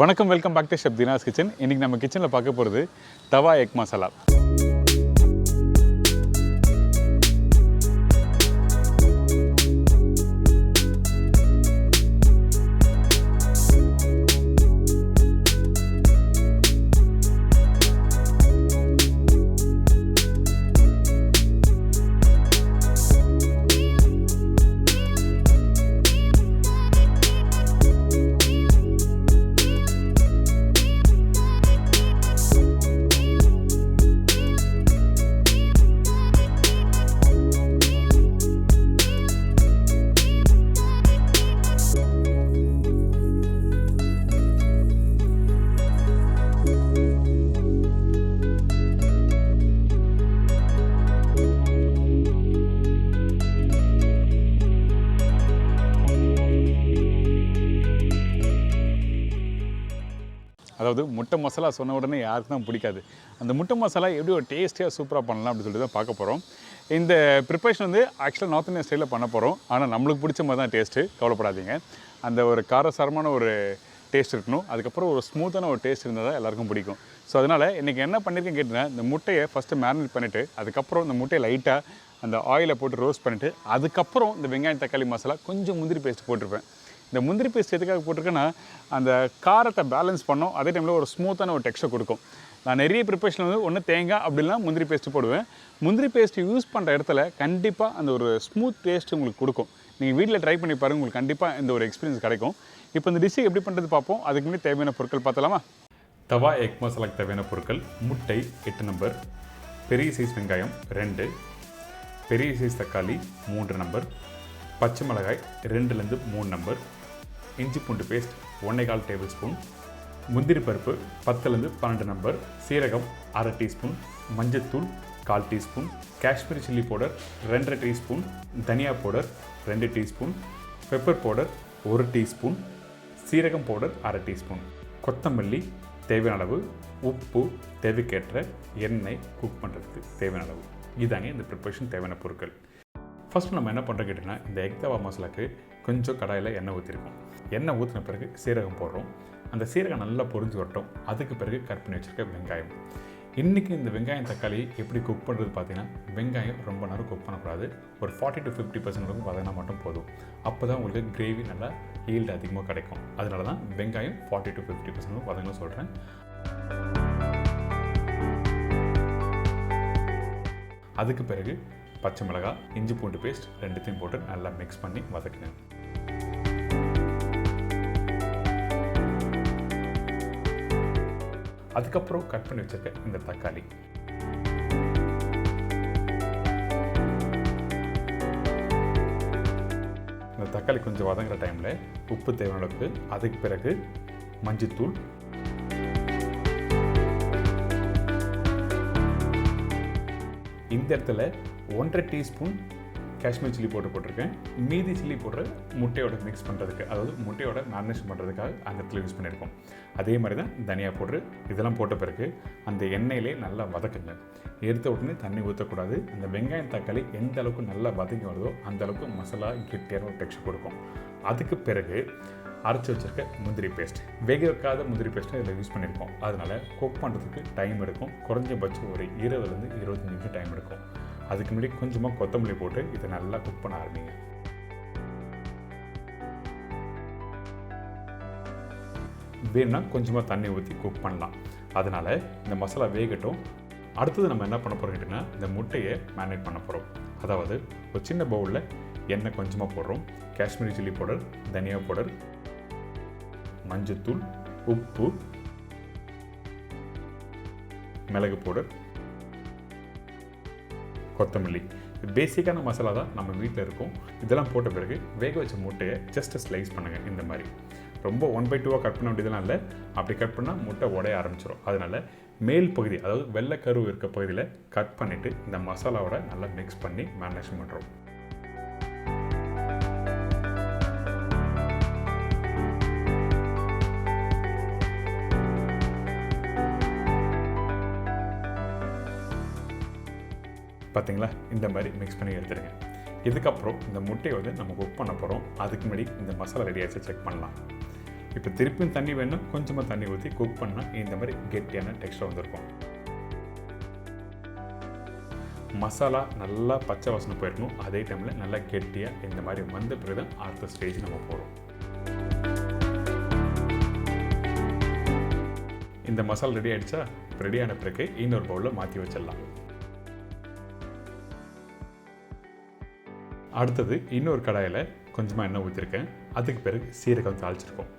வணக்கம், welcome back to chef Dina's kitchen. இன்றைக்கி நம்ம கிச்சனில் பார்க்க போகிறது தவா எக் மசாலா. அதாவது முட்டை மசாலா சொன்ன உடனே யாருக்கு தான் பிடிக்காது. அந்த முட்டை மசாலா எப்படி ஒரு டேஸ்டியாக சூப்பராக பண்ணலாம் அப்படின்னு சொல்லிட்டு தான் பார்க்க போகிறோம். இந்த ப்ரிப்பரேஷன் வந்து ஆக்சுவலாக நார்த் இந்தியன் ஸ்டைலில் பண்ண போகிறோம். ஆனால் நம்மளுக்கு பிடிச்ச மாதிரி தான் டேஸ்ட்டு, கவலைப்படாதீங்க. அந்த ஒரு காரசாரமான ஒரு டேஸ்ட் இருக்கணும், அதுக்கப்புறம் ஒரு ஸ்மூத்தான ஒரு டேஸ்ட் இருந்தால் தான் எல்லாருக்கும் பிடிக்கும். ஸோ அதனால் இன்றைக்கி என்ன பண்ணியிருக்கேன்னு கேட்டிங்கன்னா, இந்த முட்டையை ஃபஸ்ட்டு மேரினேட் பண்ணிவிட்டு அதுக்கப்புறம் இந்த முட்டையை லைட்டாக அந்த ஆயிலை போட்டு ரோஸ்ட் பண்ணிவிட்டு அதுக்கப்புறம் இந்த வெங்காயம் தக்காளி மசாலா கொஞ்சம் முந்திரி பேஸ்ட் போட்டிருப்பேன். இந்த முந்திரி பேஸ்ட் எதுக்காக போட்டிருக்கேன்னா, அந்த காரத்தை பேலன்ஸ் பண்ணோம், அதே டைமில் ஒரு ஸ்மூத்தான ஒரு டெக்ஸ்சர் கொடுக்கும். நான் நிறைய ப்ரிப்பரேஷன் வந்து ஒன்று தேங்காய் அப்படின்னா முந்திரி பேஸ்ட்டு போடுவேன். முந்திரி பேஸ்ட்டு யூஸ் பண்ணுற இடத்துல கண்டிப்பாக அந்த ஒரு ஸ்மூத் டேஸ்ட் உங்களுக்கு கொடுக்கும். நீங்கள் வீட்டில் ட்ரை பண்ணி பாருங்கள், உங்களுக்கு கண்டிப்பாக இந்த ஒரு எக்ஸ்பீரியன்ஸ் கிடைக்கும். இப்போ இந்த டிஷ்ஷை எப்படி பண்ணுறது பார்ப்போம். அதுக்கு முன்னாடி தேவையான பொருட்கள் பார்த்தலாமா? தவா எக் மசாலாக்கு தேவையான பொருட்கள்: முட்டை 8 நம்பர், பெரிய சைஸ் வெங்காயம் 2, பெரிய சைஸ் தக்காளி 3 நம்பர், பச்சை மிளகாய் 2லேருந்து 3 நம்பர், இஞ்சி பூண்டு பேஸ்ட் 1.25 டேபிள் ஸ்பூன், முந்திரி பருப்பு 10லேருந்து 12 நம்பர், சீரகம் 1/2 டீஸ்பூன், மஞ்சத்தூள் 1/4 teaspoon, Kashmiri chilli powder 2.5 teaspoon, தனியா powder 2 teaspoon, pepper powder 1 teaspoon, சீரகம் பவுடர் 1/2 டீஸ்பூன், கொத்தமல்லி தேவையான அளவு, உப்பு தேவைக்கேற்ற, எண்ணெய் குக் பண்ணுறதுக்கு தேவையான அளவு. இதாங்க இந்த ப்ரிப்பரேஷன் தேவையான பொருட்கள். ஃபஸ்ட்டு நம்ம என்ன பண்ணுறோம் கேட்டிங்கன்னா, இந்த எக் தவா மசாலாவுக்கு கொஞ்சம் கடாயில் எண்ணெய் ஊற்றிருக்கோம். எண்ணெய் ஊற்றின பிறகு சீரகம் போடுறோம். அந்த சீரகம் நல்லா பொரிஞ்சு வரட்டும். அதுக்கு பிறகு கட் பண்ணி வச்சுருக்க வெங்காயம். இன்றைக்கி இந்த வெங்காயம் தக்காளி எப்படி குக் பண்ணுறது பார்த்தீங்கன்னா, வெங்காயம் ரொம்ப நேரம் குக் பண்ணக்கூடாது. ஒரு 40 to 50% அளவுக்கு வதங்கினா மட்டும் போதும். அப்போ தான் உங்களுக்கு கிரேவி நல்லா ஈல்டு அதிகமாக கிடைக்கும். அதனால தான் வெங்காயம் 40 to 50% அளவுக்கு வதங்கன்னு சொல்கிறேன். அதுக்கு பிறகு பச்சை மிளகாய், இஞ்சி பூண்டு பேஸ்ட் 2த்தையும் போட்டு நல்லா மிக்ஸ் பண்ணி வதக்குங்க. அதுக்கப்புறம் கட் பண்ணி வச்சிருக்க இந்த தக்காளி, இந்த தக்காளி கொஞ்சம் வதங்குற டைமில் உப்பு தேவையான அளவுக்கு, அதுக்கு பிறகு மஞ்சத்தூள், இந்த இடத்துல 1.5 டீஸ்பூன் காஷ்மீர் சில்லி பவுடர் போட்டிருக்கேன். மீதி சில்லி பவுடர் முட்டையோட மிக்ஸ் பண்ணுறதுக்கு, அதாவது முட்டையோட மேரினேஷன் பண்ணுறதுக்காக அந்த இடத்துல யூஸ் பண்ணியிருக்கோம். அதே மாதிரி தான் தனியா பவுடர். இதெல்லாம் போட்ட பிறகு அந்த எண்ணெயிலே நல்லா வதக்குங்க. எடுத்த உடனே தண்ணி ஊற்றக்கூடாது. அந்த வெங்காயம் தக்காளி எந்த அளவுக்கு நல்லா வதங்கி வருதோ அந்த அளவுக்கு மசாலா கெட்டியான ஒரு டெக்ஸ்சர் கொடுக்கும். அதுக்கு பிறகு அரைச்சி வச்சுருக்க முந்திரி பேஸ்ட், வேக வைக்காத முந்திரி பேஸ்ட்டை இதில் யூஸ் பண்ணியிருக்கோம். அதனால் குக் பண்ணுறதுக்கு டைம் எடுக்கும். குறைஞ்சபட்சம் ஒரு 20லேருந்து 25 நிமிஷம் டைம் எடுக்கும். அதுக்கு முன்னாடி கொஞ்சமாக கொத்தமல்லி போட்டு இதை நல்லா குக் பண்ண ஆரம்பிங்க. வேணும்னா கொஞ்சமாக தண்ணி ஊற்றி குக் பண்ணலாம். அதனால் இந்த மசாலா வேகட்டும். அடுத்தது நம்ம என்ன பண்ண போகிறோம் கேட்டிங்கன்னா, இந்த முட்டையை மேரினேட் பண்ண போகிறோம். அதாவது ஒரு சின்ன பவுலில் எண்ணெய் கொஞ்சமாக போடுறோம். காஷ்மீரி சில்லி பவுடர், தனியா பவுடர், மஞ்சத்தூள், உப்பு, மிளகு பவுடர், கொத்தமல்லி. பேசிக்கான மசாலா தான் நம்ம வீட்டில் இருக்கும். இதெல்லாம் போட்ட பிறகு வேக வச்ச முட்டையை ஜஸ்ட்டு ஸ்லைஸ் பண்ணுங்கள். இந்த மாதிரி ரொம்ப 1/2 கட் பண்ண வேண்டியதெல்லாம் இல்லை. அப்படி கட் பண்ணால் முட்டை உடைய ஆரம்பிச்சிடும். அதனால் மேல் பகுதி, அதாவது வெள்ளைக்கரு இருக்க பகுதியில் கட் பண்ணிவிட்டு இந்த மசாலாவோட நல்லா மிக்ஸ் பண்ணி மேரினேஷன் பண்ணுறோம். பார்த்தீங்களா, இந்த மாதிரி மிக்ஸ் பண்ணி எடுத்துடுங்க. இதுக்கப்புறம் இந்த முட்டையை வந்து நம்ம குக் பண்ண போகிறோம். அதுக்கு முன்னாடி இந்த மசாலா ரெடி ஆகிடுச்சு செக் பண்ணலாம். இப்போ திருப்பியும் தண்ணி வேணும், கொஞ்சமாக தண்ணி ஊற்றி குக் பண்ணால் இந்த மாதிரி கெட்டியான டெக்ஸ்டர் வந்திருக்கும். மசாலா நல்லா பச்சை வாசனை போயிருக்கணும். அதே டைமில் நல்லா கெட்டியாக இந்த மாதிரி வந்த பிறகு தான் அடுத்த ஸ்டேஜ் நம்ம போகிறோம். இந்த மசாலா ரெடி ஆகிடுச்சா? ரெடியான பிறகு இன்னொரு பவுலில் மாற்றி வச்சிடலாம். அடுத்தது இன்னொரு கடாயில் கொஞ்சமாக எண்ணெய் ஊற்றிருக்கேன். அதுக்கு பிறகு சீரகம் தாளிச்சிருக்கோம்.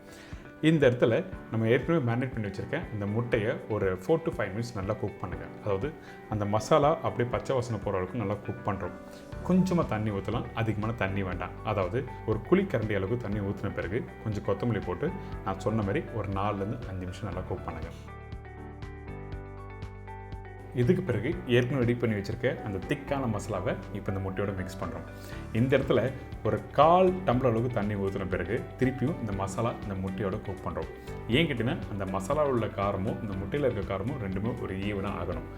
இந்த இடத்துல நம்ம ஏற்கனவே மேரினேட் பண்ணி வச்சுருக்கேன் இந்த முட்டையை ஒரு 4 to 5 minutes நல்லா குக் பண்ணுங்கள். அதாவது அந்த மசாலா அப்படியே பச்சை வாசனை போகிற அளவுக்கு நல்லா குக் பண்ணுறோம். கொஞ்சமாக தண்ணி ஊற்றலாம், அதிகமான தண்ணி வேண்டாம். அதாவது ஒரு குழிக்கரண்டி அளவுக்கு தண்ணி ஊற்றின பிறகு கொஞ்சம் கொத்தமல்லி போட்டு நான் சொன்ன மாதிரி ஒரு 4லேருந்து 5 நிமிஷம் நல்லா குக் பண்ணுங்கள். இதுக்கு பிறகு ஏற்கனவே ரெடி பண்ணி வச்சுருக்க அந்த திக்கான மசாலாவை இப்போ இந்த முட்டையோட மிக்ஸ் பண்ணுறோம். இந்த இடத்துல ஒரு 1/4 டம்ளர் அளவுக்கு தண்ணி ஊற்றின பிறகு திருப்பியும் இந்த மசாலா இந்த முட்டையோட குக் பண்ணுறோம். ஏன் கேட்டிங்கன்னா அந்த மசாலாவில் உள்ள காரமும் இந்த முட்டையில் இருக்க காரமும் ரெண்டுமே ஒரு ஈவனாக ஆகணும்.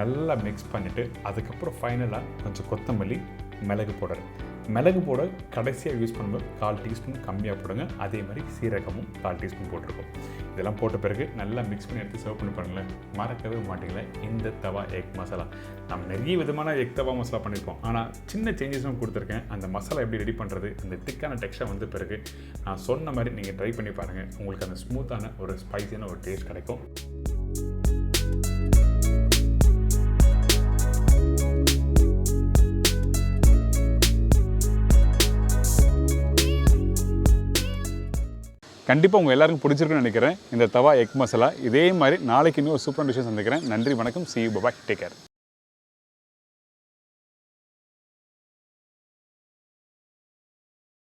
நல்லா மிக்ஸ் பண்ணிவிட்டு அதுக்கப்புறம் ஃபைனலாக கொஞ்சம் கொத்தமல்லி, மிளகு பவுடர். மிளகு பவுடர் கடைசியாக யூஸ் பண்ணும்போது 1/4 டீஸ்பூன் கம்மியாக போடுங்க. அதே மாதிரி சீரகமும் 1/4 டீஸ்பூன் போட்டிருக்கோம். இதெல்லாம் போட்ட பிறகு நல்லா மிக்ஸ் பண்ணி எடுத்து சர்வ் பண்ணி பாருங்களேன். மறக்கவே மாட்டீங்களே இந்த தவா எக் மசாலா. நம்ம நிறைய விதமான எக் தவா மசாலா பண்ணியிருக்கோம். ஆனால் சின்ன சேஞ்சஸும் கொடுத்துருக்கேன். அந்த மசாலா எப்படி ரெடி பண்ணுறது, அந்த திக்கான டெக்ஸ்டர் வந்த பிறகு நான் சொன்ன மாதிரி நீங்கள் ட்ரை பண்ணி பாருங்கள். உங்களுக்கு அந்த ஸ்மூத்தான ஒரு ஸ்பைசியான ஒரு டேஸ்ட் கிடைக்கும். கண்டிப்பாக உங்கள் எல்லாருக்கும் பிடிச்சிருக்குன்னு நினைக்கிறேன் இந்த தவா எக் மசாலா. இதே மாதிரி நாளைக்கு இன்னும் ஒரு சூப்பர் டிஷ்ஷை சந்திக்கிறேன். நன்றி, வணக்கம். See you, bye bye, take care.